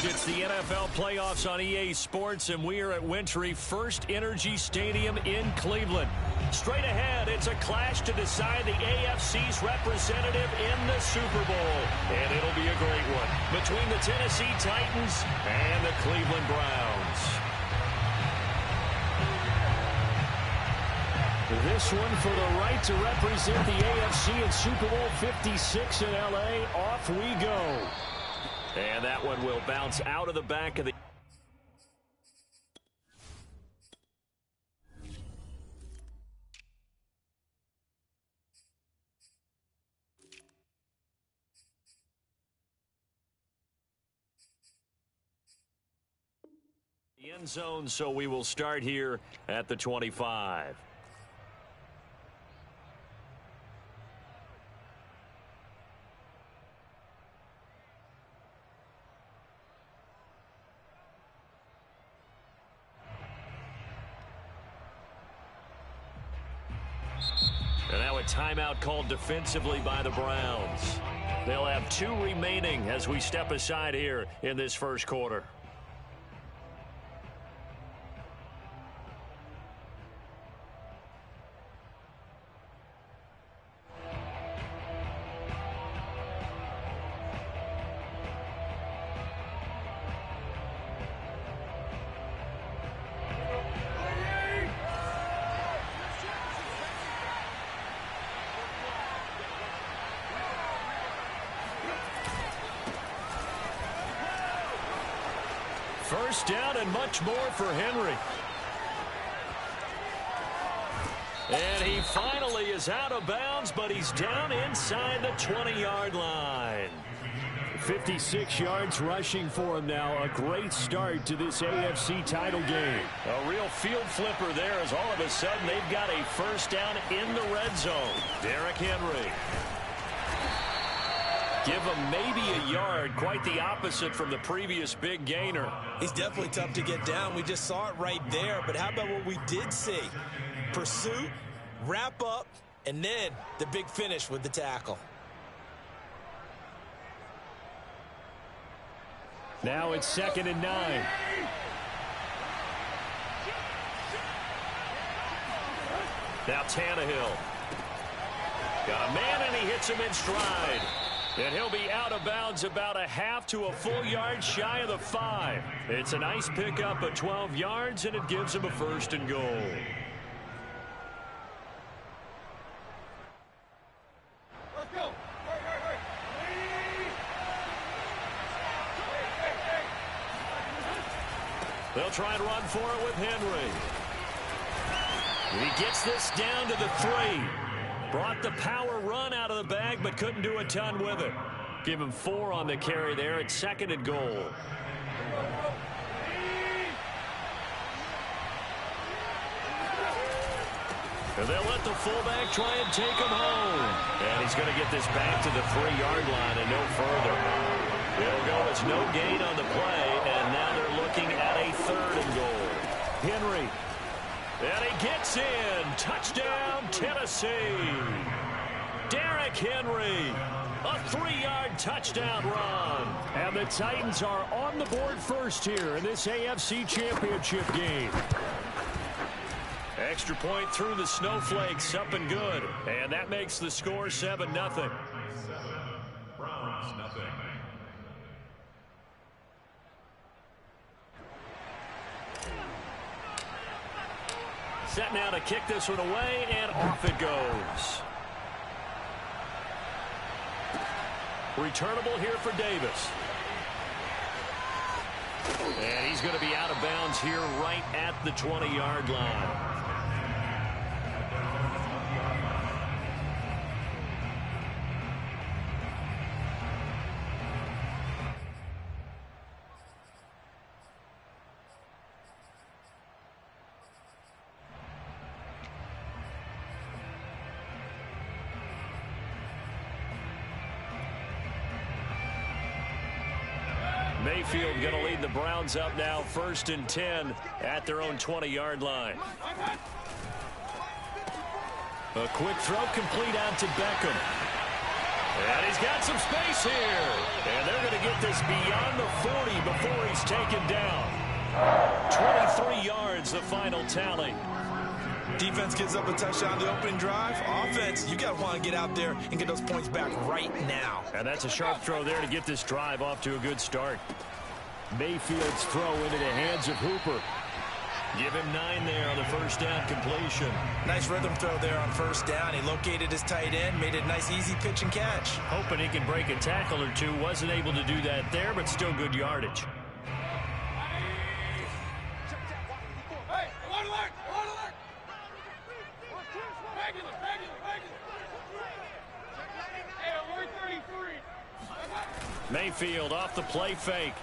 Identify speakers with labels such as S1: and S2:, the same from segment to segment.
S1: It's the NFL playoffs on EA Sports, and we are at Wintry First Energy Stadium in Cleveland. Straight ahead, it's a clash to decide the AFC's representative in the Super Bowl. And it'll be a great one between the Tennessee Titans and the Cleveland Browns. This one for the right to represent the AFC in Super Bowl 56 in L.A. Off we go. And that one will bounce out of the back of the... end zone, so we will start here at the 25. And now a timeout called defensively by the Browns. They'll have 2 remaining as we step aside here in this first quarter. First down and much more for Henry. And he finally is out of bounds, but he's down inside the 20-yard line. 56 yards rushing for him now. A great start to this AFC title game. A real field flipper there as all of a sudden they've got a first down in the red zone. Derrick Henry. Give him maybe a yard, quite the opposite from the previous big gainer.
S2: He's definitely tough to get down. We just saw it right there. But how about what we did see? Pursuit, wrap up, and then the big finish with the tackle.
S1: Now it's 2nd and 9. Now Tannehill. Got a man, and he hits him in stride. And he'll be out of bounds about a half to a full yard shy of the 5. It's a nice pickup of 12 yards, and it gives him a 1st and goal.
S3: Let's go.
S1: They'll try and run for it with Henry. He gets this down to the 3. Brought the power run out of the bag, but couldn't do a ton with it. Give him 4 on the carry there at 2nd and goal. And they'll let the fullback try and take him home. And he's going to get this back to the 3-yard line and no further. It'll go as no gain on the play, and now they're looking at a 3rd and goal. Henry. And he gets in. Touchdown, Tennessee. Derrick Henry. A 3-yard touchdown run. And the Titans are on the board first here in this AFC Championship game. Extra point through the snowflakes, up and good. And that makes the score 7-0.
S3: Browns, nothing.
S1: Set now to kick this one away, and off it goes. Returnable here for Davis. And he's going to be out of bounds here right at the 20-yard line. Mayfield going to lead the Browns up now, 1st and 10 at their own 20-yard line. A quick throw complete out to Beckham. And he's got some space here. And they're going to get this beyond the 40 before he's taken down. 23 yards, the final tally.
S2: Defense gives up a touchdown the opening drive. Offense, you got to want to get out there and get those points back right now.
S1: And that's a sharp throw there to get this drive off to a good start. Mayfield's throw into the hands of Hooper. Give him 9 there on the first down completion.
S2: Nice rhythm throw there on first down. He located his tight end, made it a nice easy pitch and catch.
S1: Hoping he can break a tackle or two. Wasn't able to do that there, but still good yardage. Mayfield off the play fake.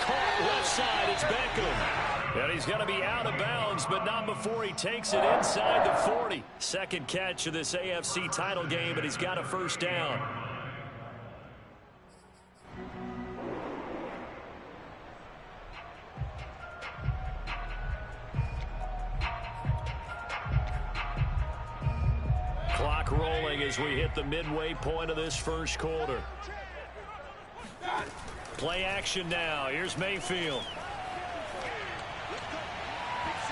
S1: Caught left side. It's Beckham. And he's going to be out of bounds, but not before he takes it inside the 40. Second catch of this AFC title game, but he's got a first down. Clock rolling as we hit the midway point of this first quarter. Play action now. Here's Mayfield.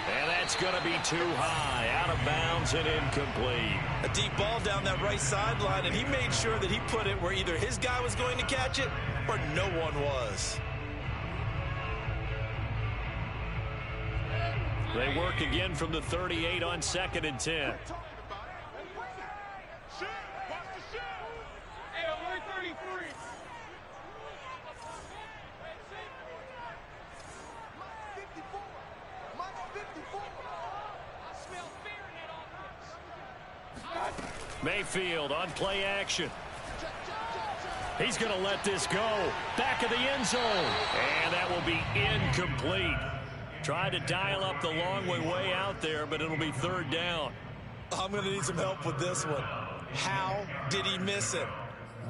S1: And that's going to be too high. Out of bounds and incomplete.
S2: A deep ball down that right sideline, and he made sure that he put it where either his guy was going to catch it or no one was.
S1: They work again from the 38 on 2nd and 10. Mayfield on play action. He's going to let this go. Back of the end zone. And that will be incomplete. Tried to dial up the long way out there, but it'll be 3rd down.
S2: I'm going to need some help with this one. How did he miss him?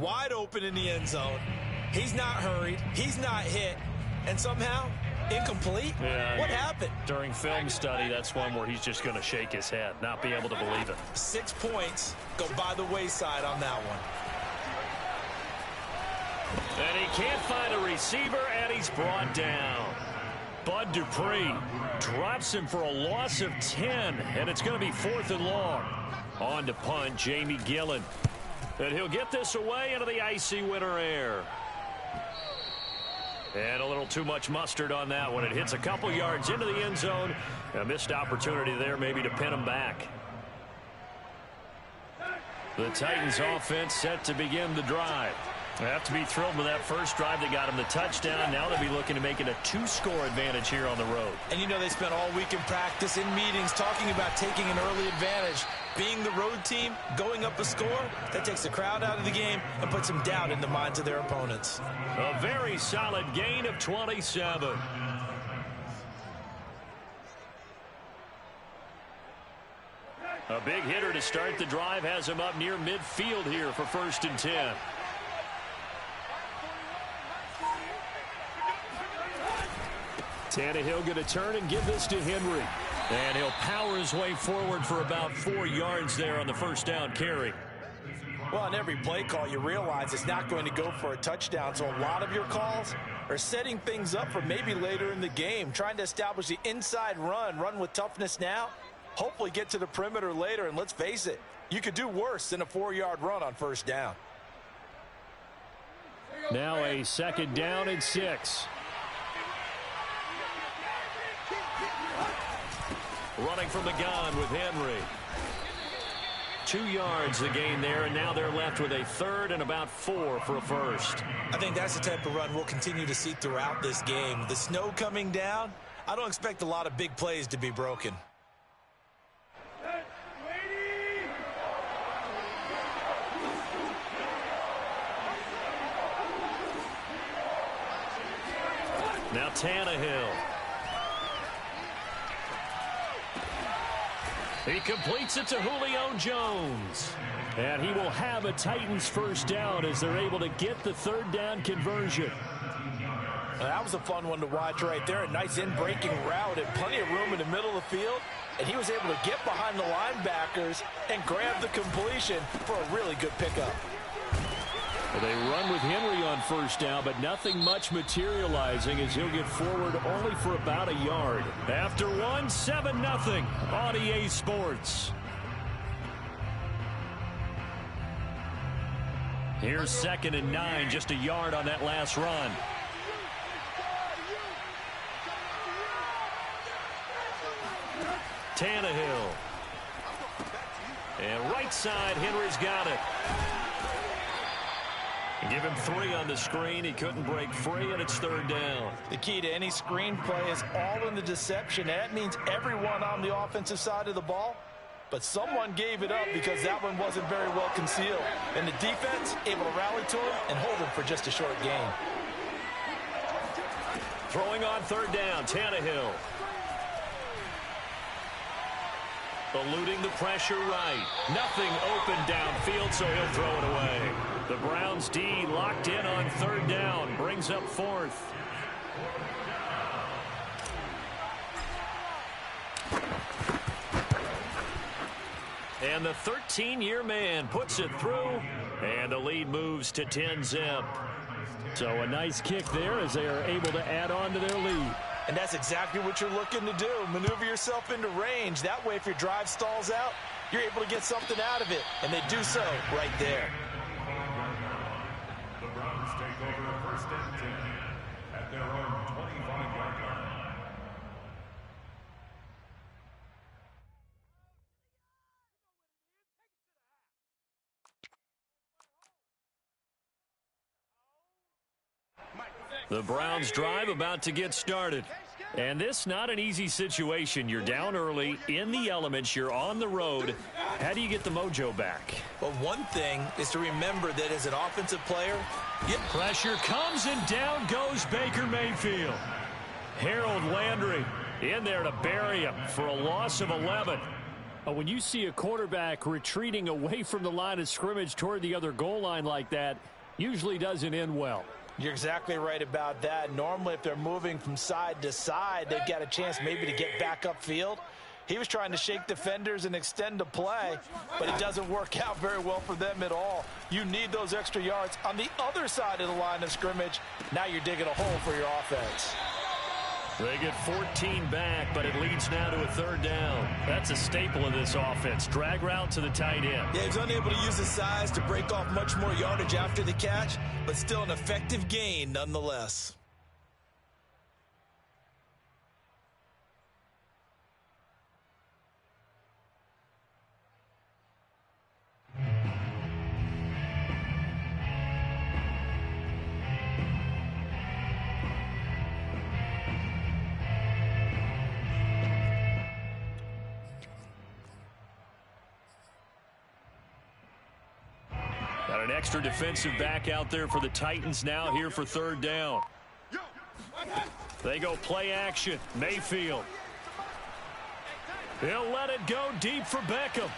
S2: Wide open in the end zone. He's not hurried. He's not hit. And somehow, incomplete?
S1: Yeah,
S2: what happened?
S1: During film study, that's one where he's just going to shake his head, not be able to believe it.
S2: 6 points go by the wayside on that one.
S1: And he can't find a receiver, and he's brought down. Bud Dupree drops him for a loss of 10, and it's going to be 4th and long. On to punt, Jamie Gillen. And he'll get this away into the icy winter air. And a little too much mustard on that one. It hits a couple yards into the end zone. A missed opportunity there maybe to pin him back. The Titans offense set to begin the drive. They have to be thrilled with that first drive that got him the touchdown. Now they'll be looking to make it a 2-score advantage here on the road.
S2: And you know they spent all week in practice, in meetings, talking about taking an early advantage. Being the road team, going up a score, that takes the crowd out of the game and puts some doubt in the minds of their opponents.
S1: A very solid gain of 27. A big hitter to start the drive has him up near midfield here for 1st and 10. TaNehill going to turn and give this to Henry. And he'll power his way forward for about 4 yards there on the first down carry.
S2: Well, on every play call, you realize it's not going to go for a touchdown. So a lot of your calls are setting things up for maybe later in the game, trying to establish the inside run with toughness now, hopefully get to the perimeter later. And let's face it, you could do worse than a 4-yard run on first down.
S1: Now a 2nd down and 6. Running from the gun with Henry. 2 yards the gain there, and now they're left with a 3rd and about 4 for a first.
S2: I think that's the type of run we'll continue to see throughout this game. The snow coming down, I don't expect a lot of big plays to be broken.
S1: Now TaNehill. He completes it to Julio Jones. And he will have a Titans first down as they're able to get the 3rd down conversion.
S2: That was a fun one to watch right there. A nice in-breaking route and plenty of room in the middle of the field. and he was able to get behind the linebackers and grab the completion for a really good pickup.
S1: Well, they run with Henry on first down, but nothing much materializing as he'll get forward only for about a yard. After one, 7-0 on EA Sports. Here's 2nd and 9, just a yard on that last run. Tannehill. And right side, Henry's got it. Give him 3 on the screen. He couldn't break free, and it's 3rd down.
S2: The key to any screen play is all in the deception. That means everyone on the offensive side of the ball, but someone gave it up because that one wasn't very well concealed. And the defense able to rally to him and hold him for just a short gain.
S1: Throwing on 3rd down, Tannehill. Eluding the pressure right. Nothing open downfield, so he'll throw it away. The Browns D locked in on 3rd down. Brings up 4th. And the 13-year man puts it through. And the lead moves to 10-zip. So a nice kick there as they are able to add on to their lead.
S2: And that's exactly what you're looking to do. Maneuver yourself into range. That way, if your drive stalls out, you're able to get something out of it. And they do so right there.
S4: The Browns take over 1st and 10 at their own 25-yard line.
S1: The Browns drive about to get started. And this not an easy situation. You're down early, in the elements, you're on the road. How do you get the mojo back?
S2: Well, one thing is to remember that as an offensive player,
S1: pressure comes and down goes Baker Mayfield. Harold Landry in there to bury him for a loss of 11. When you see a quarterback retreating away from the line of scrimmage toward the other goal line like that, usually doesn't end well.
S2: You're exactly right about that. Normally, if they're moving from side to side, they've got a chance maybe to get back upfield. He was trying to shake defenders and extend the play, but it doesn't work out very well for them at all. You need those extra yards on the other side of the line of scrimmage. Now you're digging a hole for your offense.
S1: They get 14 back, but it leads now to a 3rd down. That's a staple of this offense. Drag route to the tight end.
S2: Yeah, he's unable to use his size to break off much more yardage after the catch, but still an effective gain nonetheless.
S1: Got an extra defensive back out there for the Titans now here for 3rd down. They go play action. Mayfield. He'll let it go deep for Beckham.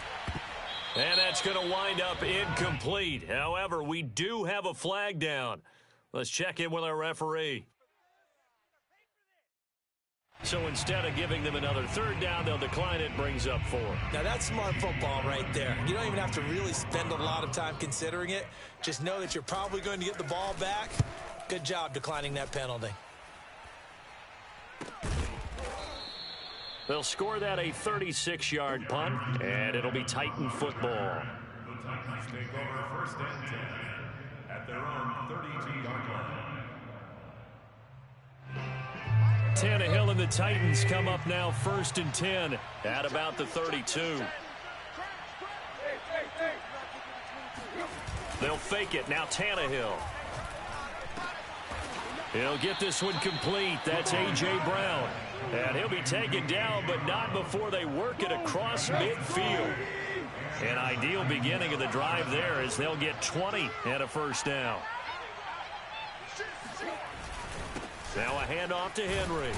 S1: And that's going to wind up incomplete. However, we do have a flag down. Let's check in with our referee. So instead of giving them another 3rd down, they'll decline it, brings up 4.
S2: Now, that's smart football right there. You don't even have to really spend a lot of time considering it. Just know that you're probably going to get the ball back. Good job declining that penalty.
S1: They'll score that a 36-yard punt, and it'll be Titan football.
S4: The Titans take over 1st and 10 at their own 32-yard line.
S1: Tannehill and the Titans come up now 1st and 10 at about the 32. They'll fake it. Now Tannehill. He'll get this one complete. That's A.J. Brown. And he'll be taken down, but not before they work it across midfield. An ideal beginning of the drive there as they'll get 20 and a 1st down. Now a handoff to Henry.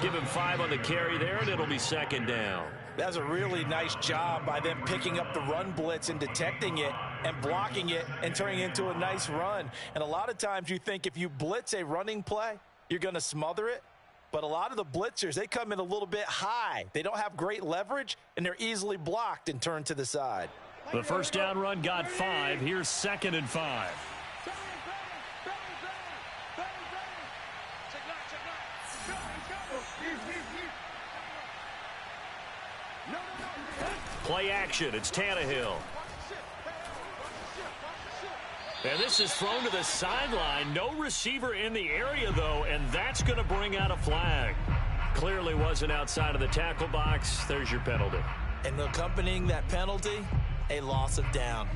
S1: Give him 5 on the carry there, and it'll be 2nd down.
S2: That's a really nice job by them picking up the run blitz and detecting it and blocking it and turning it into a nice run. And a lot of times you think if you blitz a running play, you're going to smother it. But a lot of the blitzers, they come in a little bit high. They don't have great leverage, and they're easily blocked and turned to the side.
S1: The first down run got 5. Here's 2nd and 5. Play action. It's TaHe. And this is thrown to the sideline. No receiver in the area, though, and that's going to bring out a flag. Clearly wasn't outside of the tackle box. There's your penalty.
S2: And accompanying that penalty, a loss of down.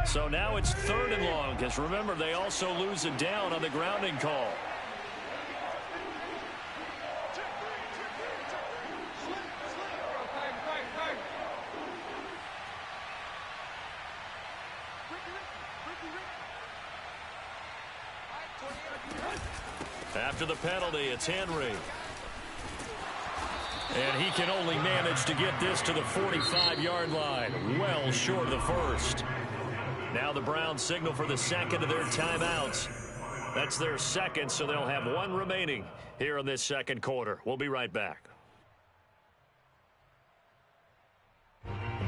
S1: So now it's 3rd and long, because remember, they also lose a down on the grounding call. After the penalty, it's Henry. And he can only manage to get this to the 45-yard line. Well short of the first. Now the Browns signal for the second of their timeouts. That's their second, so they'll have 1 remaining here in this second quarter. We'll be right back.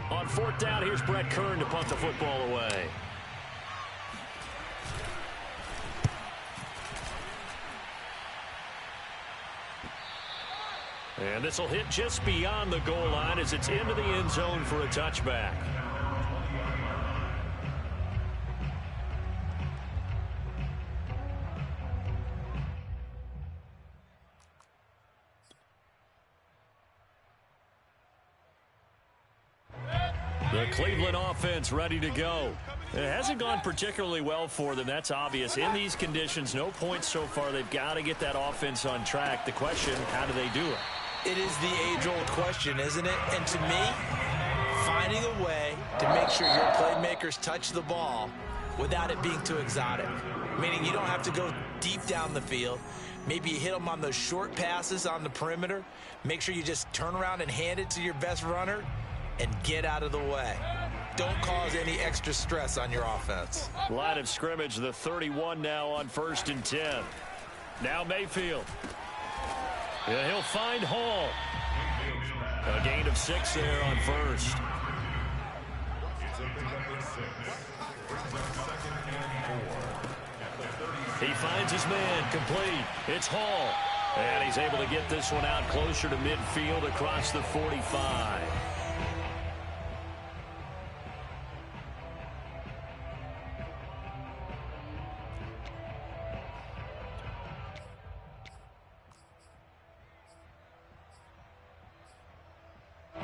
S1: On 4th down, here's Brett Kern to punt the football away. And this will hit just beyond the goal line as it's into the end zone for a touchback. The Cleveland offense ready to go. It hasn't gone particularly well for them. That's obvious. In these conditions, no points so far. They've got to get that offense on track. The question, how do they do it?
S2: It is the age-old question, isn't it? And to me, finding a way to make sure your playmakers touch the ball without it being too exotic. Meaning you don't have to go deep down the field. Maybe you hit them on those short passes on the perimeter. Make sure you just turn around and hand it to your best runner and get out of the way. Don't cause any extra stress on your offense.
S1: Line of scrimmage, the 31 now on 1st and 10. Now Mayfield. Yeah, he'll find Hall. A gain of 6 there on 1st. He finds his man, complete. It's Hall. And he's able to get this one out closer to midfield across the 45.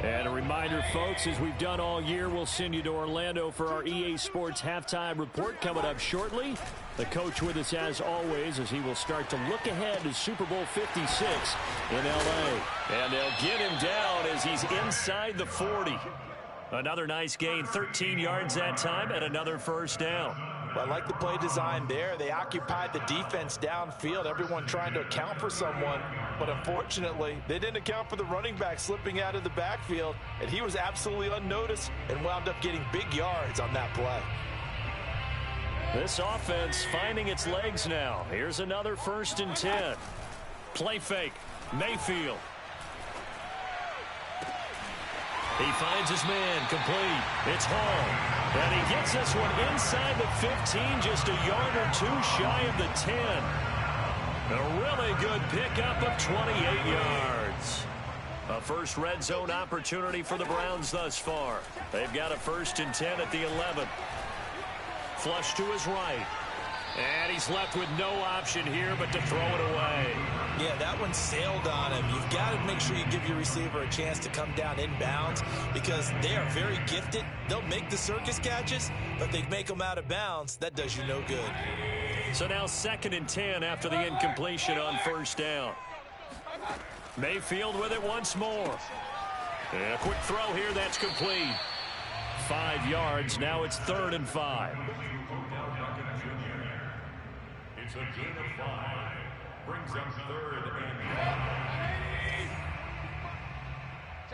S1: And a reminder, folks, as we've done all year, we'll send you to Orlando for our EA Sports halftime report coming up shortly. The coach with us as always as he will start to look ahead to Super Bowl 56 in L.A. And they'll get him down as he's inside the 40. Another nice gain, 13 yards that time, and another first down.
S2: Well, I like the play design there. They occupied the defense downfield, everyone trying to account for someone. But unfortunately, they didn't account for the running back slipping out of the backfield, and he was absolutely unnoticed and wound up getting big yards on that play.
S1: This offense finding its legs now. Here's another 1st and 10. Play fake. Mayfield. He finds his man, complete. It's Hall. And he gets this one inside the 15, just a yard or 2 shy of the 10. A really good pickup of 28 yards. A first red zone opportunity for the Browns thus far. They've got a 1st and 10 at the 11. Flush to his right. And he's left with no option here but to throw it away.
S2: Yeah, that one sailed on him. You've got to make sure you give your receiver a chance to come down inbounds because they are very gifted. They'll make the circus catches, but they make them out of bounds. That does you no good.
S1: So now 2nd and 10 after the incompletion on 1st down. Mayfield with it once more. And a quick throw here, that's complete. 5 yards, now it's 3rd and 5.
S4: It's a gain of 5. Brings up 3rd and 5.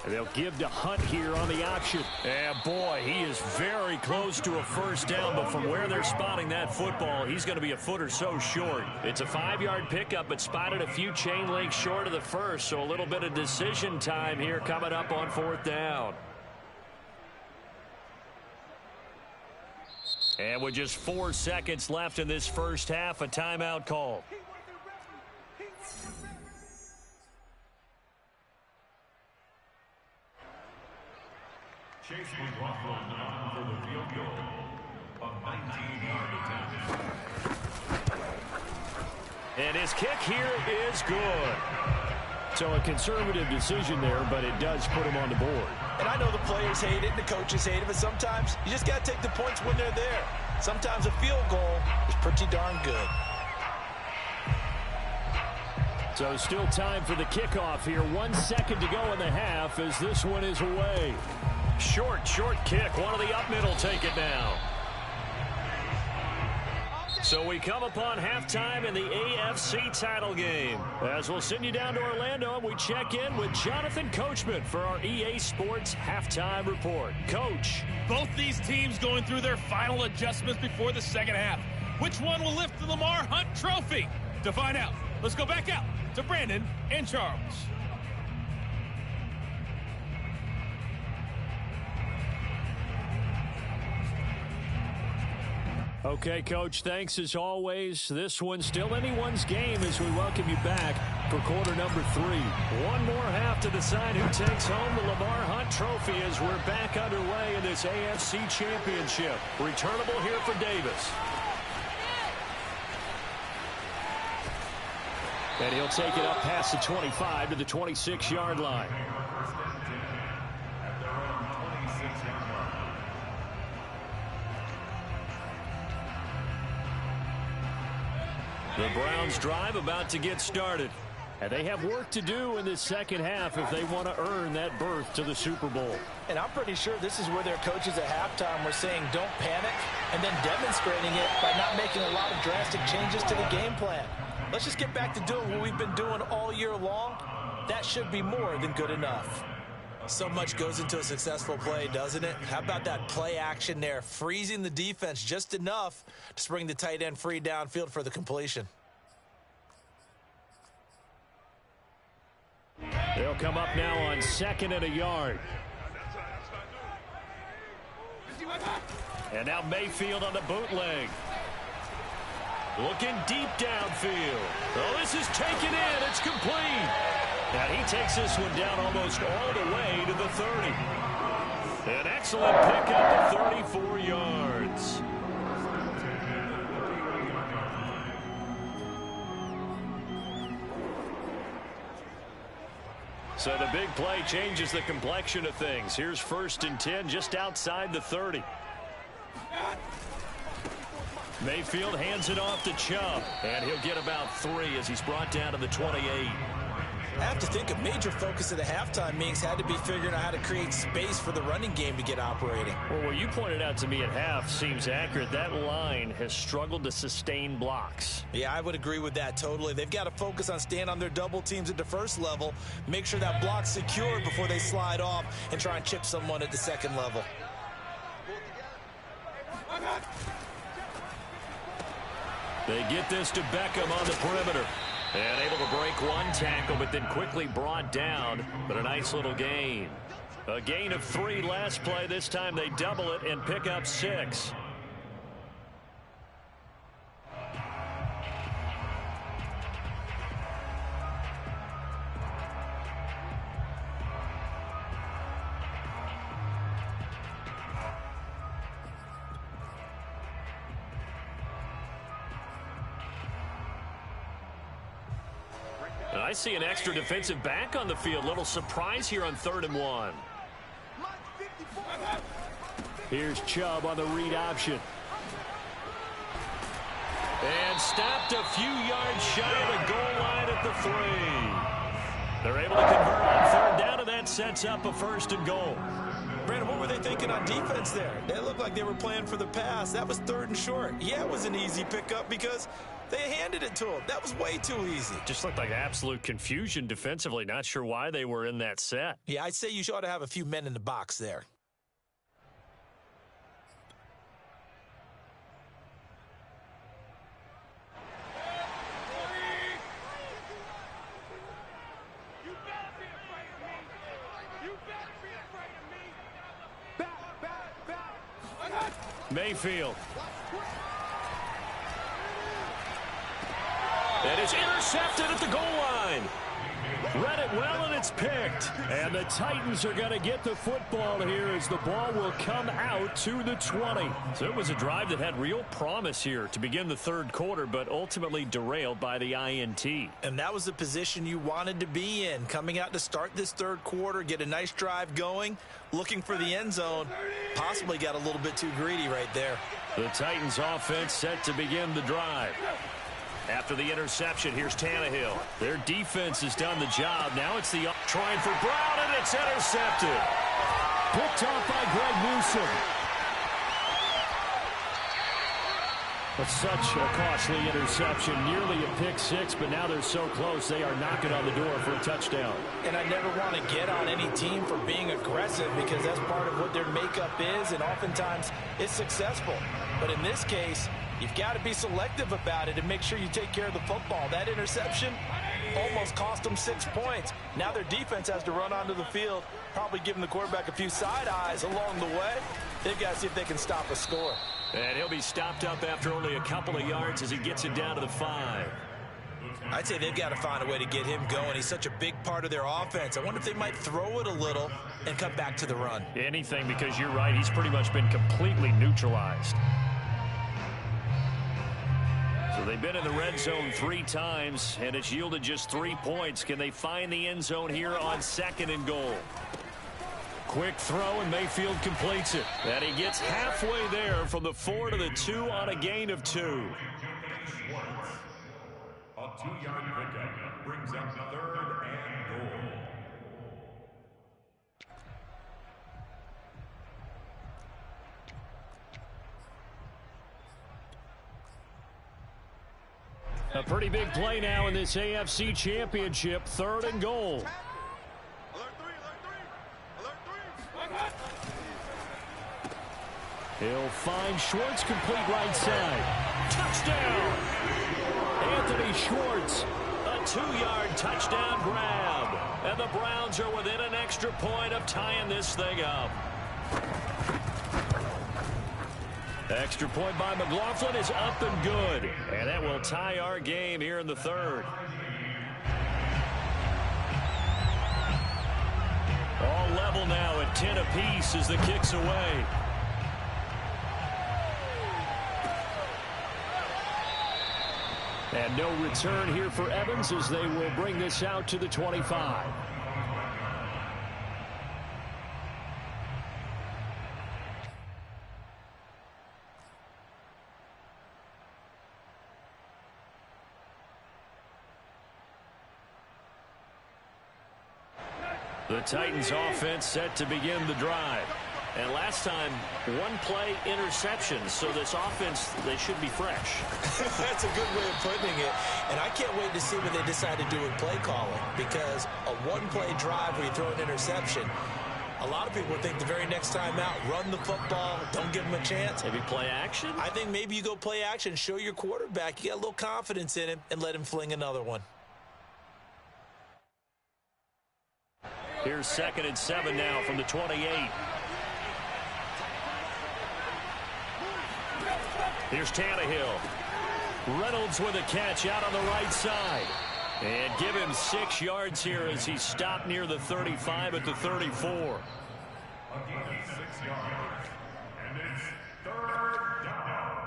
S1: And they'll give to Hunt here on the option. And boy, he is very close to a first down, but from where they're spotting that football, he's going to be a foot or so short. It's a 5-yard pickup, but spotted a few chain links short of the first, so a little bit of decision time here coming up on 4th down. And with just 4 seconds left in this first half, a timeout call.
S4: Chase McLaughlin on for the field goal. A 19-yard attempt.
S1: And his kick here is good. So a conservative decision there, but it does put him on the board.
S2: And I know the players hate it and the coaches hate it, but sometimes you just got to take the points when they're there. Sometimes a field goal is pretty darn good.
S1: So still time for the kickoff here. 1 second to go in the half as this one is away. Short kick. One of the up middle take it now. So we come upon halftime in the AFC title game. As we'll send you down to Orlando, and we check in with Jonathan Coachman for our EA Sports Halftime Report. Coach.
S5: Both these teams going through their final adjustments before the second half. Which one will lift the Lamar Hunt Trophy? To find out, let's go back out to Brandon and Charles.
S1: Okay, Coach, thanks as always. This one's still anyone's game as we welcome you back for quarter number 3. One more half to decide who takes home the Lamar Hunt Trophy as we're back underway in this AFC Championship. Returnable here for Davis. And he'll take it up past the 25 to the 26-yard line. The Browns drive about to get started. And they have work to do in this second half if they want to earn that berth to the Super Bowl.
S2: And I'm pretty sure this is where their coaches at halftime were saying don't panic and then demonstrating it by not making a lot of drastic changes to the game plan. Let's just get back to doing what we've been doing all year long. That should be more than good enough. So much goes into a successful play, doesn't it? How about that play action there, freezing the defense just enough to spring the tight end free downfield for the completion.
S1: They'll come up now on 2nd and a yard. And now Mayfield on the bootleg. Looking deep downfield. Oh, this is taken in. It's complete. And he takes this one down almost all the way to the 30. An excellent pickup of 34 yards. So the big play changes the complexion of things. Here's 1st and 10 just outside the 30. Mayfield hands it off to Chubb, and he'll get about 3 as he's brought down to the 28.
S2: I have to think a major focus of the halftime meetings had to be figuring out how to create space for the running game to get operating.
S1: Well, what you pointed out to me at half seems accurate. That line has struggled to sustain blocks.
S2: Yeah, I would agree with that totally. They've got to focus on staying on their double teams at the first level, make sure that block's secured before they slide off and try and chip someone at the second level.
S1: They get this to Beckham on the perimeter. And able to break one tackle, but then quickly brought down. But a nice little gain. A gain of 3 last play. This time they double it and pick up 6. I see an extra defensive back on the field. Little surprise here on 3rd and 1. Here's Chubb on the read option. And stopped a few yards shy of the goal line at the 3. They're able to convert on 3rd down, and that sets up a 1st and goal.
S2: Brandon, what were they thinking on defense there? They looked like they were playing for the pass. That was 3rd and short. Yeah, it was an easy pickup because they handed it to him. That was way too easy.
S1: Just looked like absolute confusion defensively. Not sure why they were in that set.
S2: Yeah, I'd say you ought to have a few men in the box there.
S1: Mayfield. And it's intercepted at the goal line. Read it well, and it's picked. And the Titans are going to get the football here as the ball will come out to the 20. So it was a drive that had real promise here to begin the 3rd quarter, but ultimately derailed by the INT.
S2: And that was the position you wanted to be in. Coming out to start this 3rd quarter, get a nice drive going, looking for the end zone. Possibly got a little bit too greedy right there.
S1: The Titans offense set to begin the drive. After the interception, here's Tannehill. Their defense has done the job. Now it's the trying for Brown, and it's intercepted. Picked off by Greg Newsome. But such a costly interception, nearly a pick 6, but now they're so close they are knocking on the door for a touchdown.
S2: And I never want to get on any team for being aggressive because that's part of what their makeup is, and oftentimes it's successful. But in this case, you've got to be selective about it and make sure you take care of the football. That interception almost cost them 6 points. Now their defense has to run onto the field, probably giving the quarterback a few side eyes along the way. They've got to see if they can stop a score.
S1: And he'll be stopped up after only a couple of yards as he gets it down to the 5.
S2: I'd say they've got to find a way to get him going. He's such a big part of their offense. I wonder if they might throw it a little and come back to the run.
S1: Anything, because you're right, he's pretty much been completely neutralized. So they've been in the red zone 3 times, and it's yielded just 3 points. Can they find the end zone here on 2nd and goal? Quick throw, and Mayfield completes it. And he gets halfway there from the 4 to the 2 on a gain of 2.
S4: A 2-yard pickup brings up 3rd and goal.
S1: A pretty big play now in this AFC Championship. 3rd and goal. He'll find Schwartz, complete right side. Touchdown! Anthony Schwartz, a 2-yard touchdown grab. And the Browns are within an extra point of tying this thing up. Extra point by McLaughlin is up and good. And that will tie our game here in the 3rd. All level now at 10 apiece as the kick's away. And no return here for Evans as they will bring this out to the 25. The Titans offense set to begin the drive. And last time, 1-play interception. So this offense, they should be fresh.
S2: That's a good way of putting it. And I can't wait to see what they decide to do with play calling. Because a 1-play drive where you throw an interception, a lot of people think the very next time out, run the football, don't give them a chance.
S1: Maybe play action?
S2: I think maybe you go play action, show your quarterback you got a little confidence in him, and let him fling another one.
S1: Here's 2nd and 7 now from the 28. Here's Tannehill. Reynolds with a catch out on the right side. And give him 6 yards here as he's stopped near the 35 at the 34.
S4: A gain of 6 yards. And it's 3rd down.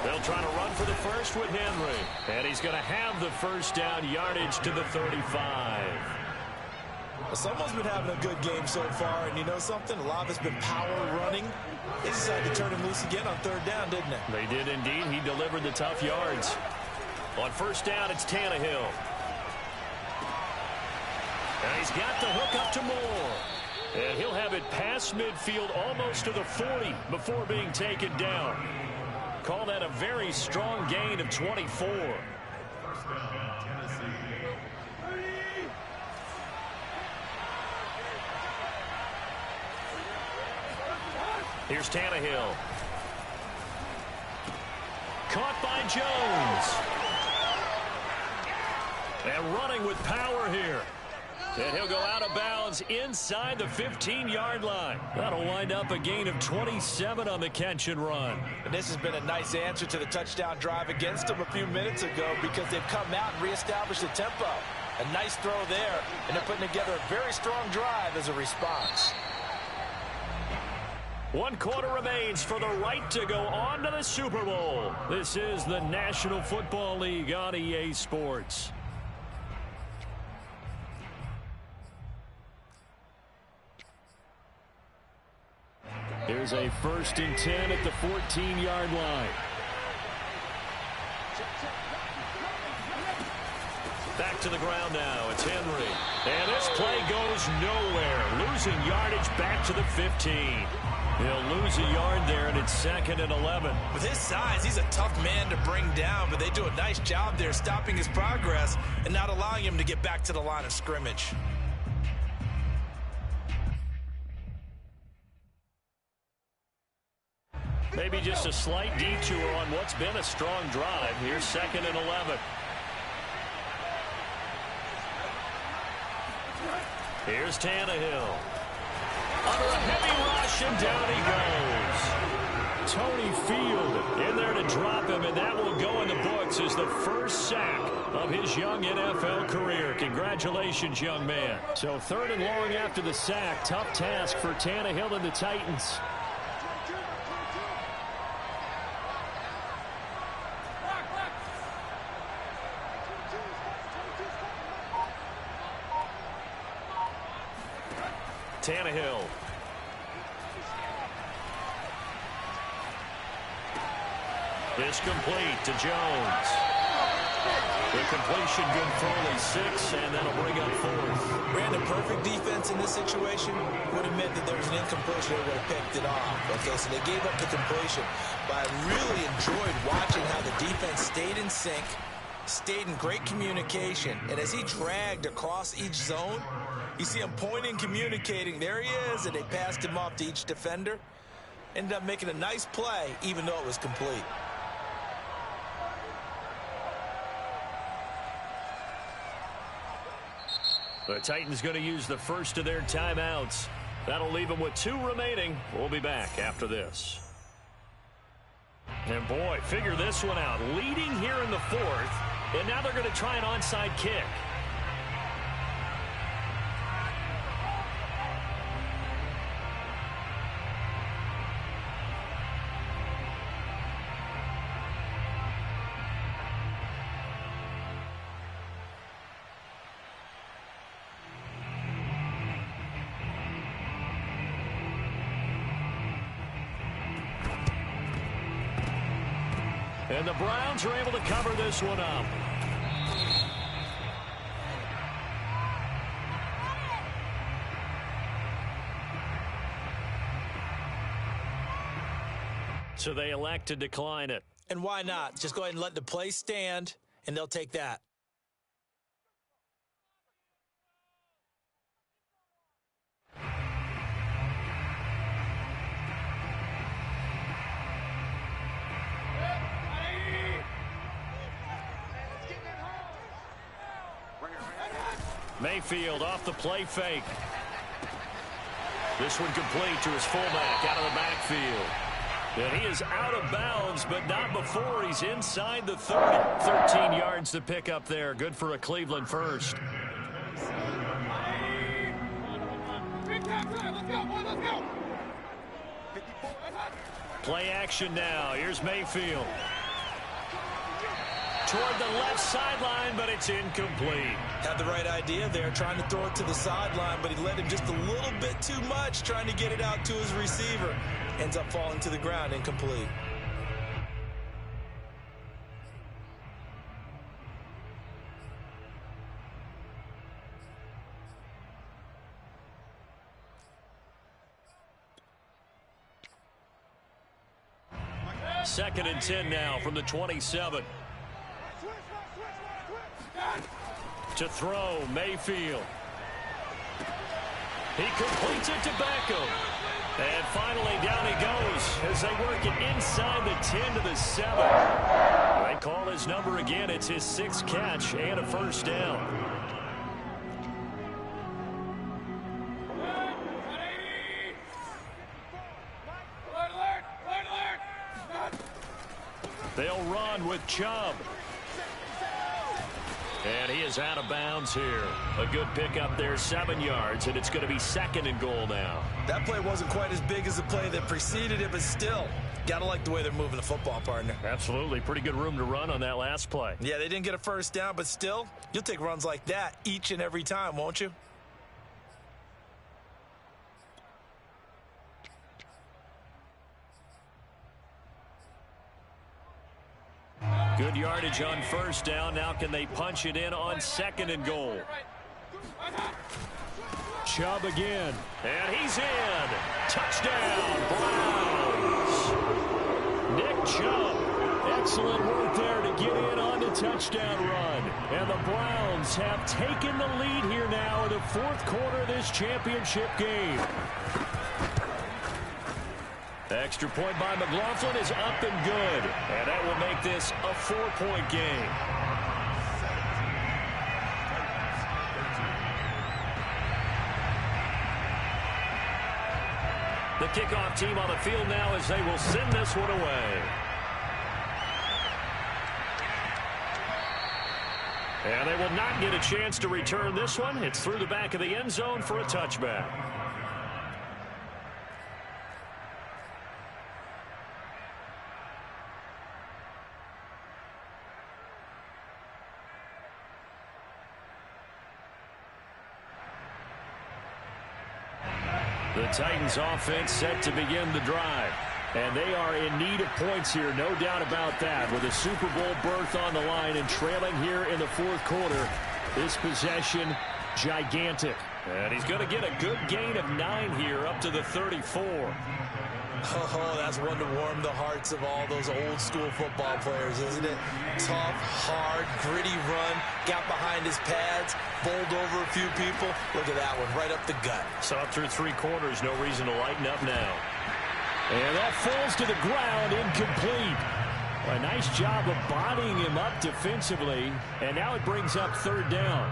S1: They'll try to run for the first with Henry. And he's going to have the first down, yardage to the 35.
S2: Someone's been having a good game so far, and you know something? A lot of it's been power running. They decided to turn him loose again on third down, didn't they?
S1: They did indeed. He delivered the tough yards. On first down, it's TaHe. And he's got the hook up to Moore. And he'll have it past midfield almost to the 40 before being taken down. Call that a very strong gain of 24.
S4: First down, Tennessee.
S1: Here's TaHe. Caught by Jones. And running with power here. And he'll go out of bounds inside the 15-yard line. That'll wind up a gain of 27 on the catch and run.
S2: And this has been a nice answer to the touchdown drive against them a few minutes ago because they've come out and reestablished the tempo. A nice throw there, and they're putting together a very strong drive as a response.
S1: 1 quarter remains for the right to go on to the Super Bowl. This is the National Football League on EA Sports. Here's a 1st and 10 at the 14-yard line. Back to the ground now. It's Henry. And this play goes nowhere. Losing yardage back to the 15. He'll lose a yard there, and it's 2nd and 11.
S2: With his size, he's a tough man to bring down, but they do a nice job there stopping his progress and not allowing him to get back to the line of scrimmage.
S1: Maybe just a slight detour on what's been a strong drive. Here's 2nd and 11. Here's TaHe. Under a heavy rush, and down he goes. Tony Field in there to drop him, and that will go in the books as the first sack of his young NFL career. Congratulations, young man. So 3rd and long after the sack. Tough task for TaHe and the Titans. TaHe. This complete to Jones. The completion good for only 6, and that'll bring up 4th.
S2: Brandon, perfect defense in this situation would have meant that there was an incompletion. They would have picked it off. Okay, so they gave up the completion. But I really enjoyed watching how the defense stayed in sync, stayed in great communication. And as he dragged across each zone, you see him pointing, communicating. There he is, and they passed him off to each defender. Ended up making a nice play, even though it was complete.
S1: The Titans going to use the first of their timeouts. That'll leave them with 2 remaining. We'll be back after this. And boy, figure this one out. Leading here in the 4th, and now they're going to try an onside kick. And the Browns are able to cover this one up. So they elect to decline it.
S2: And why not? Just go ahead and let the play stand, and they'll take that.
S1: Mayfield off the play fake. This one complete to his fullback out of the backfield. And he is out of bounds, but not before he's inside the 30. 13 yards to pick up there. Good for a Cleveland first. Play action now. Here's Mayfield. toward the left sideline, but it's incomplete.
S2: Had the right idea there, trying to throw it to the sideline, but he let him just a little bit too much, trying to get it out to his receiver. Ends up falling to the ground, incomplete.
S1: Second and 10 now from the 27. To throw, Mayfield. He completes it to Beckham. And finally down he goes as they work it inside the 10 to the 7. They call his number again. It's his 6th catch and a first down. They'll run with Chubb. And he is out of bounds here. A good pickup there, 7 yards, and it's going to be 2nd and goal now.
S2: That play wasn't quite as big as the play that preceded it, but still, got to like the way they're moving the football, partner.
S1: Absolutely. Pretty good room to run on that last play.
S2: Yeah, they didn't get a first down, but still, you'll take runs like that each and every time, won't you?
S1: Good yardage on first down. Now can they punch it in on 2nd and goal? Chubb again. And he's in. Touchdown, Browns. Nick Chubb. Excellent work there to get in on the touchdown run. And the Browns have taken the lead here now in the 4th quarter of this championship game. Extra point by McLaughlin is up and good. And that will make this a 4-point game. The kickoff team on the field now as they will send this one away. And they will not get a chance to return this one. It's through the back of the end zone for a touchback. The Titans offense set to begin the drive. And they are in need of points here, no doubt about that. With a Super Bowl berth on the line and trailing here in the 4th quarter. This possession, gigantic. And he's going to get a good gain of 9 here up to the 34.
S2: Oh, that's one to warm the hearts of all those old school football players, isn't it? Tough, hard, gritty run, got behind his pads, bowled over a few people. Look at that one, right up the gut.
S1: So up through 3 quarters, no reason to lighten up now. And that falls to the ground, incomplete. A nice job of bodying him up defensively, and now it brings up 3rd down.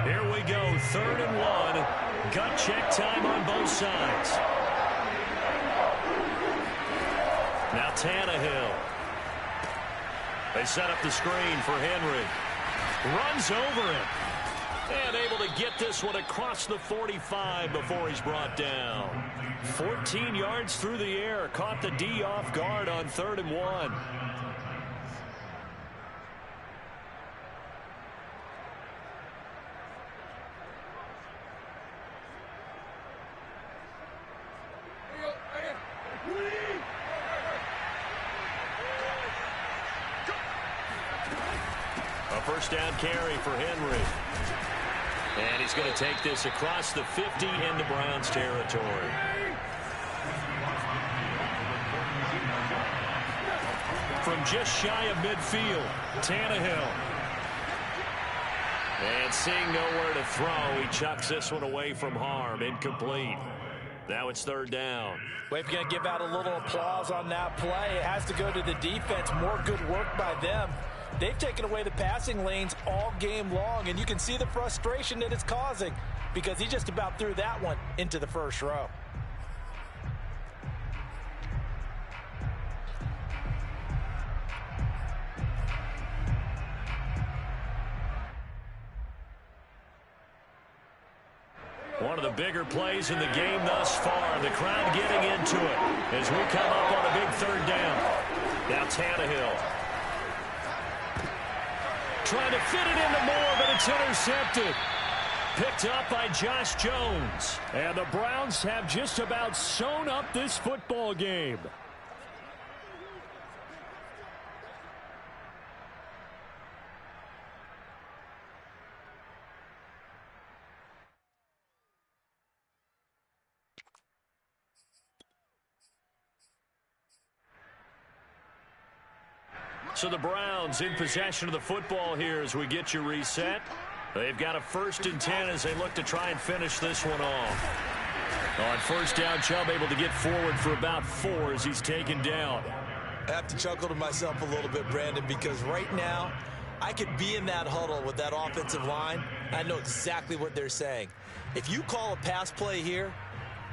S1: Here we go, 3rd and 1. Gut check time on both sides. Now Tannehill. They set up the screen for Henry. Runs over him. And able to get this one across the 45 before he's brought down. 14 yards through the air. Caught the D off guard on 3rd and 1. A first down carry for Henry. And he's going to take this across the 50 into Browns territory. From just shy of midfield, Tannehill. And seeing nowhere to throw, he chucks this one away from harm. Incomplete. Now it's 3rd down.
S2: Well, if you're going to give out a little applause on that play, it has to go to the defense. More good work by them. They've taken away the passing lanes all game long, and you can see the frustration that it's causing because he just about threw that one into the 1st row.
S1: One of the bigger plays in the game thus far. The crowd getting into it as we come up on a big 3rd down. Now TaNnehill. Trying to fit it into Moore, but it's intercepted. Picked up by Josh Jones. And the Browns have just about sewn up this football game. So the Browns in possession of the football here as we get you reset. They've got a 1st and 10 as they look to try and finish this one off. On 1st down, Chubb able to get forward for about 4 as he's taken down.
S2: I have to chuckle to myself a little bit, Brandon, because right now I could be in that huddle with that offensive line. I know exactly what they're saying. If you call a pass play here,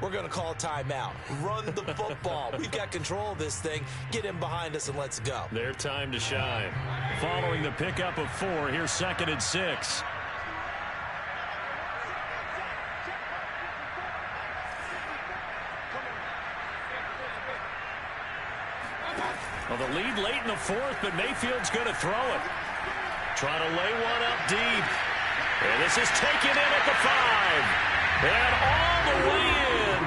S2: we're going to call a timeout. Run the football. We've got control of this thing. Get him behind us and let's go.
S1: Their time to shine. Following the pickup of 4, here's 2nd and 6. Well, the lead late in the 4th, but Mayfield's going to throw it. Trying to lay one up deep. And this is taken in at the 5. And all the way in.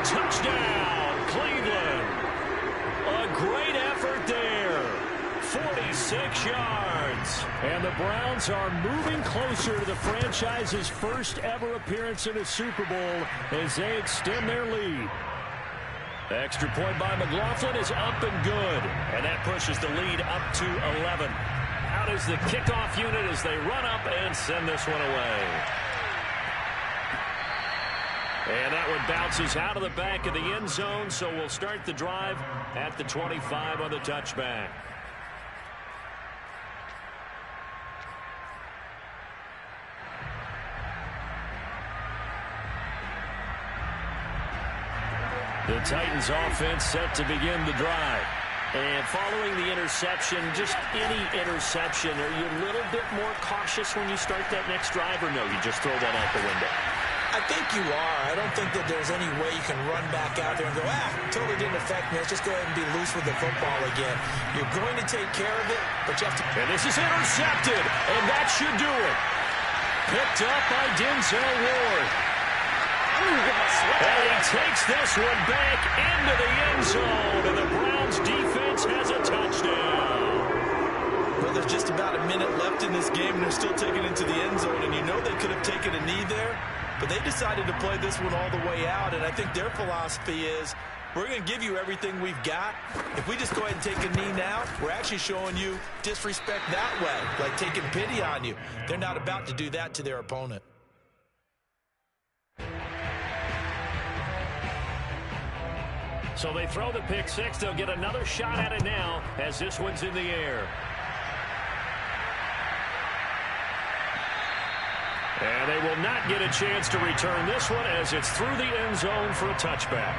S1: Touchdown, Cleveland. A great effort there. 46 yards. And the Browns are moving closer to the franchise's first ever appearance in a Super Bowl as they extend their lead. Extra point by McLaughlin is up and good. And that pushes the lead up to 11. Out is the kickoff unit as they run up and send this one away. And that one bounces out of the back of the end zone, so we'll start the drive at the 25 on the touchback. The Titans offense set to begin the drive. And following the interception, just any interception, are you a little bit more cautious when you start that next drive, or no, you just throw that out the window?
S2: I think you are. I don't think that there's any way you can run back out there and go, totally didn't affect me. Let's just go ahead and be loose with the football again. You're going to take care of it, but you have to...
S1: And this is intercepted, and that should do it. Picked up by Denzel Ward. And he takes this one back into the end zone, and the Browns defense has a touchdown.
S2: Well, there's just about a minute left in this game, and they're still taking it into the end zone, and you know they could have taken a knee there, but they decided to play this one all the way out, and I think their philosophy is, we're going to give you everything we've got. If we just go ahead and take a knee now, we're actually showing you disrespect that way, like taking pity on you. They're not about to do that to their opponent.
S1: So they throw the pick 6. They'll get another shot at it now as this one's in the air. And they will not get a chance to return this one as it's through the end zone for a touchback.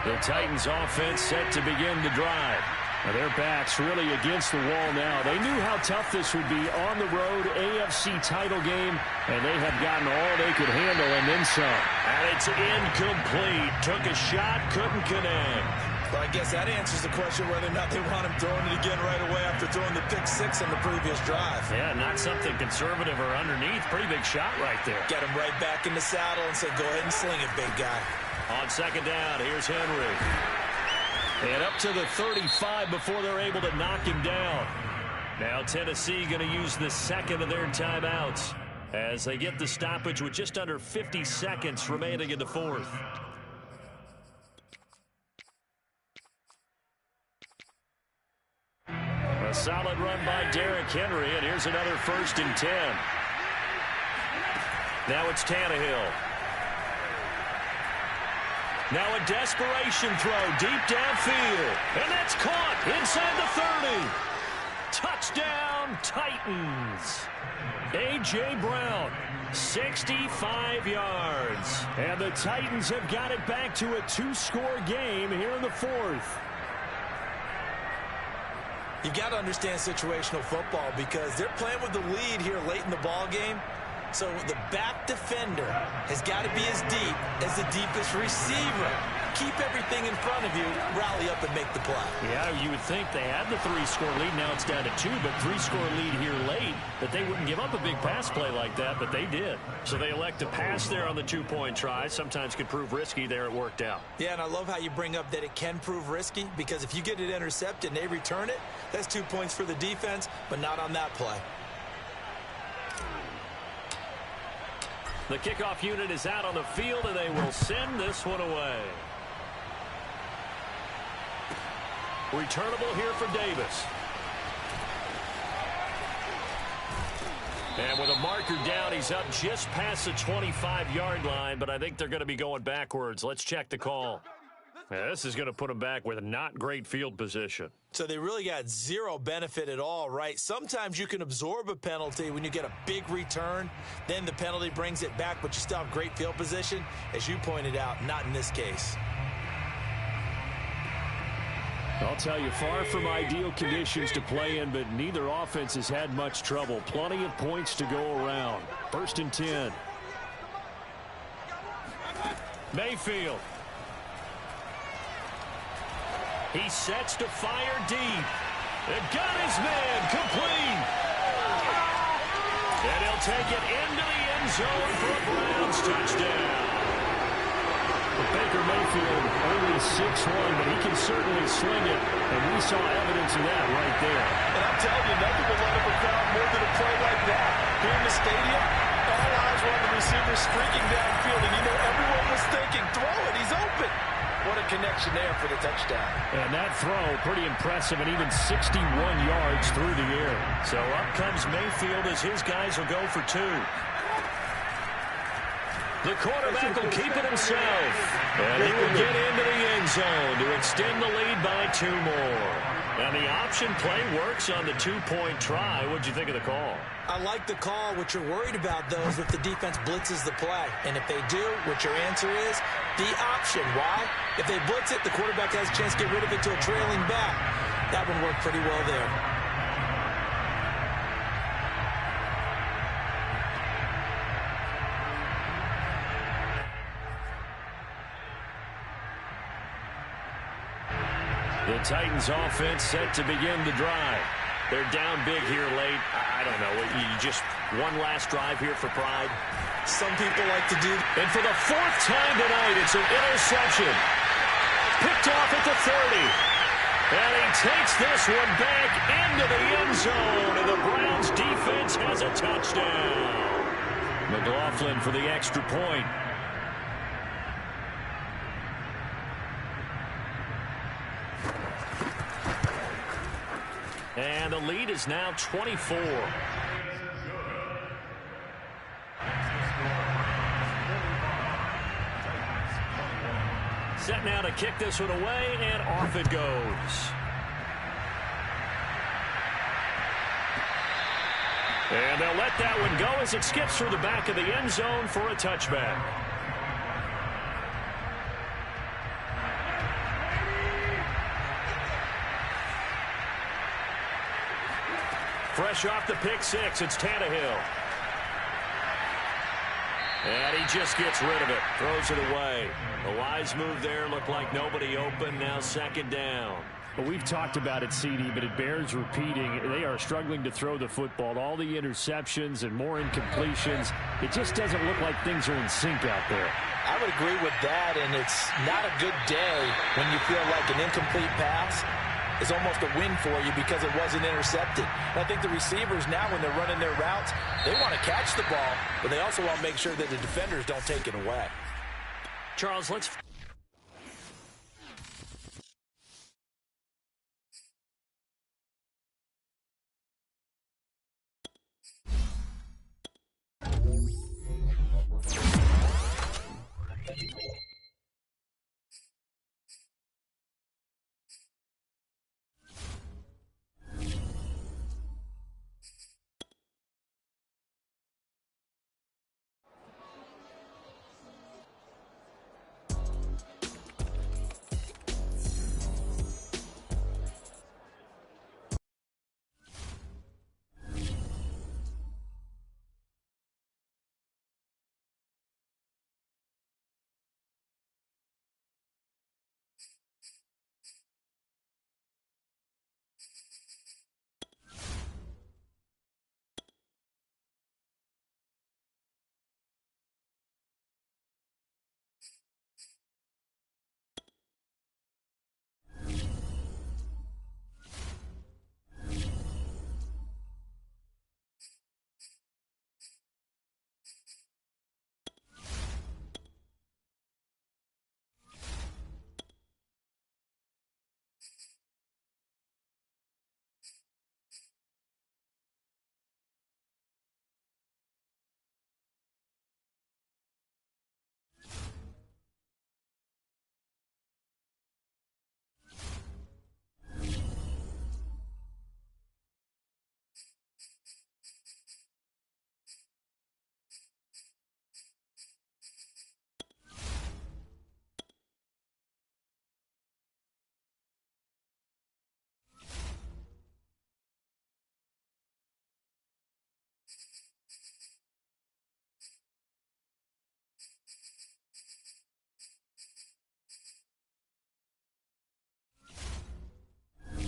S1: The Titans offense set to begin the drive. Now their backs really against the wall now. They knew how tough this would be on the road, AFC title game, and they have gotten all they could handle and then some. And it's incomplete. Took a shot, couldn't connect.
S2: Well, I guess that answers the question whether or not they want him throwing it again right away after throwing the pick 6 on the previous drive.
S1: Yeah, not something conservative or underneath. Pretty big shot right there.
S2: Get him right back in the saddle and say, go ahead and sling it, big guy.
S1: On 2nd down, here's Henry. And up to the 35 before they're able to knock him down. Now Tennessee going to use the 2nd of their timeouts as they get the stoppage with just under 50 seconds remaining in the 4th. A solid run by Derrick Henry, and here's another 1st and 10. Now it's TaNnehill. Now a desperation throw deep downfield. And that's caught inside the 30. Touchdown, Titans. A.J. Brown, 65 yards. And the Titans have got it back to a 2-score game here in the 4th.
S2: You've got to understand situational football because they're playing with the lead here late in the ball game. So the back defender has got to be as deep as the deepest receiver. Keep everything in front of you, rally up and make the play.
S1: Yeah, you would think they had the 3-score lead. Now it's down to 2, but 3-score lead here late, that they wouldn't give up a big pass play like that, but they did. So they elect to pass there on the 2-point try. Sometimes could prove risky. There it worked out.
S2: Yeah, and I love how you bring up that it can prove risky, because if you get it intercepted and they return it, that's 2 points for the defense, but not on that play.
S1: The kickoff unit is out on the field, and they will send this one away. Returnable here for Davis. And with a marker down, he's up just past the 25-yard line, but I think they're going to be going backwards. Let's check the call. Yeah, this is going to put them back with not great field position.
S2: So they really got zero benefit at all, right? Sometimes you can absorb a penalty when you get a big return. Then the penalty brings it back, but you still have great field position. As you pointed out, not in this case.
S1: I'll tell you, far from ideal conditions to play in, but neither offense has had much trouble. Plenty of points to go around. 1st and 10. Mayfield. He sets to fire deep. It got his man complete. And he'll take it into the end zone for a Browns touchdown. Baker Mayfield only 6'1", but he can certainly sling it, and we saw evidence of that right there.
S2: And I'm telling you, nothing will let up a crowd more than a play like that. Here in the stadium, all eyes were on the receiver streaking downfield, and you know everyone was thinking, throw it, he's open. What a connection there for the touchdown.
S1: And that throw, pretty impressive, and even 61 yards through the air. So up comes Mayfield as his guys will go for 2. The quarterback will keep it himself. And he will get into the end zone to extend the lead by 2 more. And the option play works on the 2-point try. What'd you think of the call?
S2: I like the call. What you're worried about, though, is if the defense blitzes the play. And if they do, what your answer is, the option. Why? If they blitz it, the quarterback has a chance to get rid of it to a trailing back. That one worked pretty well there.
S1: The Titans offense set to begin the drive. They're down big here late. I don't know. You just one last drive here for pride.
S2: Some people like to do.
S1: And for the 4th time tonight, it's an interception. Picked off at the 30. And he takes this one back into the end zone. And the Browns defense has a touchdown. McLaughlin for the extra point. And the lead is now 24. Set now to kick this one away, and off it goes. And they'll let that one go as it skips through the back of the end zone for a touchback. Fresh off the pick 6, it's ToP. And he just gets rid of it, throws it away. A wise move there, looked like nobody open, now 2nd down. Well, we've talked about it, CD, but it bears repeating. They are struggling to throw the football. All the interceptions and more incompletions. It just doesn't look like things are in sync out there.
S2: I would agree with that, and it's not a good day when you feel like an incomplete pass is almost a win for you because it wasn't intercepted. And I think the receivers now, when they're running their routes, they want to catch the ball, but they also want to make sure that the defenders don't take it away.
S1: Charles, let's